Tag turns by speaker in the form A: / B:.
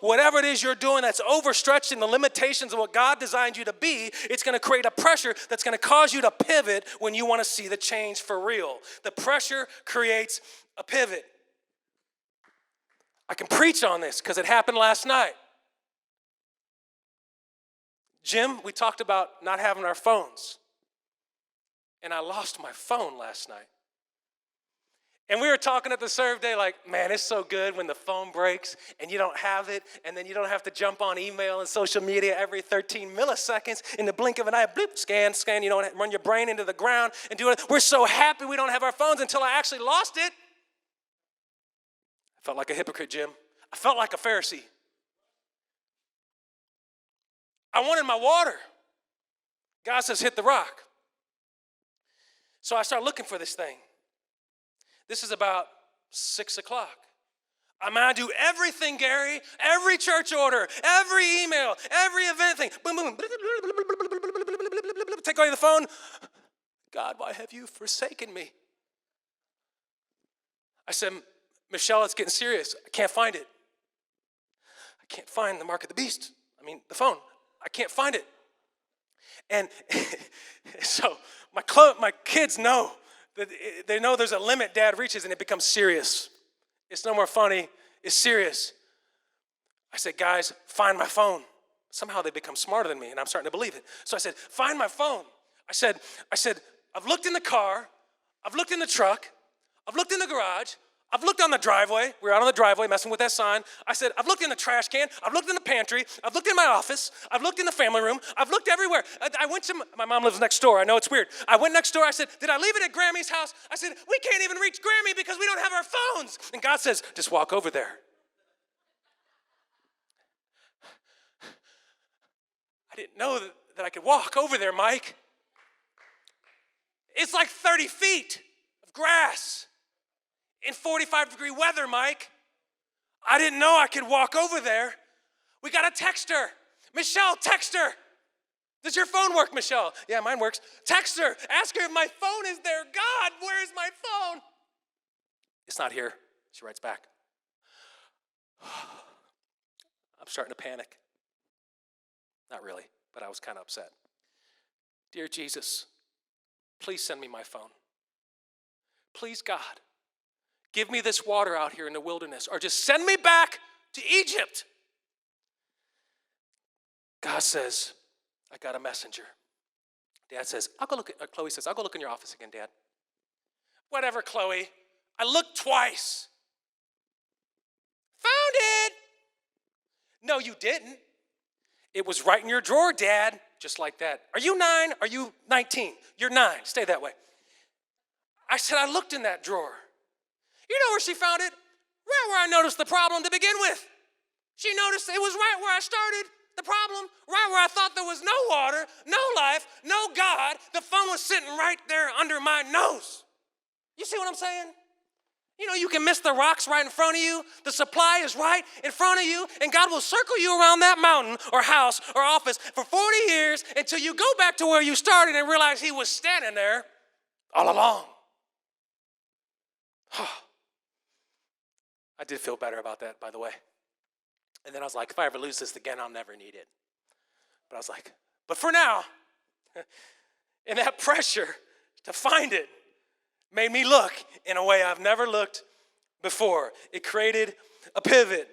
A: Whatever it is you're doing that's overstretching the limitations of what God designed you to be, it's going to create a pressure that's going to cause you to pivot when you want to see the change for real. The pressure creates a pivot. I can preach on this because it happened last night. Jim, we talked about not having our phones. And I lost my phone last night. And we were talking at the serve day like, man, it's so good when the phone breaks and you don't have it, and then you don't have to jump on email and social media every 13 milliseconds in the blink of an eye, bloop, scan, you don't run your brain into the ground and do it. We're so happy we don't have our phones until I actually lost it. I felt like a hypocrite, Jim. I felt like a Pharisee. I wanted my water. God says, hit the rock. So I started looking for this thing. This is about 6 o'clock. I'm going to do everything, Gary, every church order, every email, every event thing. Boom, boom, take away the phone. God, why have you forsaken me? I said, Michelle, it's getting serious. I can't find it. I can't find the mark of the beast. The phone. I can't find it. And so my kids know. They know there's a limit Dad reaches and it becomes serious. It's no more funny, it's serious. I said, guys, find my phone. Somehow they become smarter than me and I'm starting to believe it. So I said, find my phone. I said, I've looked in the car, I've looked in the truck, I've looked in the garage, I've looked on the driveway. We were out on the driveway messing with that sign. I said, I've looked in the trash can. I've looked in the pantry. I've looked in my office. I've looked in the family room. I've looked everywhere. I went to, my mom lives next door. I know it's weird. I went next door. I said, did I leave it at Grammy's house? I said, we can't even reach Grammy because we don't have our phones. And God says, just walk over there. I didn't know that I could walk over there, Mike. It's like 30 feet of grass. In 45-degree weather, Mike. I didn't know I could walk over there. We got to text her. Michelle, text her. Does your phone work, Michelle? Yeah, mine works. Text her. Ask her if my phone is there. God, where is my phone? It's not here. She writes back. I'm starting to panic. Not really, but I was kind of upset. Dear Jesus, please send me my phone. Please, God. Give me this water out here in the wilderness, or just send me back to Egypt. God says, I got a messenger. Dad says, Chloe says, I'll go look in your office again, Dad. Whatever, Chloe. I looked twice. Found it. No, you didn't. It was right in your drawer, Dad. Just like that. Are you 9? Are you 19? You're 9. Stay that way. I said, I looked in that drawer. You know where she found it? Right where I noticed the problem to begin with. She noticed it was right where I started the problem, right where I thought there was no water, no life, no God. The phone was sitting right there under my nose. You see what I'm saying? You know, you can miss the rocks right in front of you. The supply is right in front of you, and God will circle you around that mountain or house or office for 40 years until you go back to where you started and realize he was standing there all along. I did feel better about that, by the way. And then I was like, if I ever lose this again, I'll never need it. But I was like, but for now, and that pressure to find it made me look in a way I've never looked before. It created a pivot.